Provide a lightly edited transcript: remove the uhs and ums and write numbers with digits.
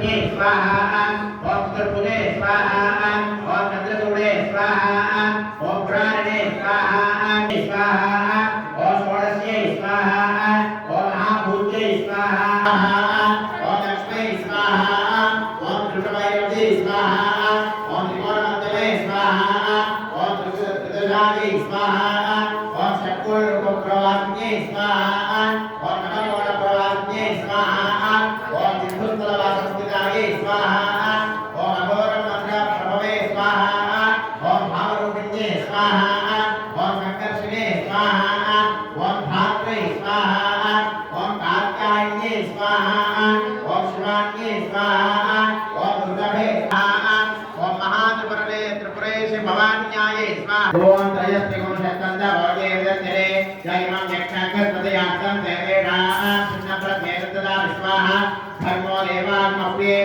त्रैलोक्ये स्वाहा ओम त्रिपुरे स्वाहा ओम चंद्रचूड़े स्वाहा ओम प्राणे स्वाहा स्वाहा ओम षोडश्ये स्वाहा ओम महाभूत्ये स्वाहा ओम लक्ष्मी स्वाहा ओम कृष्णमये स्वाहा ओम त्रिकोणमध्यमे स्वाहा ओम त्रिदशादि स्वाहा ओम षट्कोणप्रवास्ये स्वाहा ओम नवकोणप्रवास्ये स्वाहा ओम त्रिभुजतलवासंस्थिताये स्वाहा ओम अघोरमन्त्रप्रभवे स्वाहा ओम भावरूपिण्ये स्वाहा ओम संकर्षणे स्वाहा ओम धात्रे स्वाहा ओम कात्यायने स्वाहा ओम शिवान्ये स्वाहा ओम दुर्गभे स्वाहा ओम महात्रिपुरे त्रिपुरेश भवान्याये स्वाहा ओम त्रयस्त्रिगुणशतन्त भवते विदन्ते जयमं यक्षाकस्पदयास्तं देवेषां सुन्नप्रज्ञेतदा स्वाहा धर्मो देवात्मप्रिये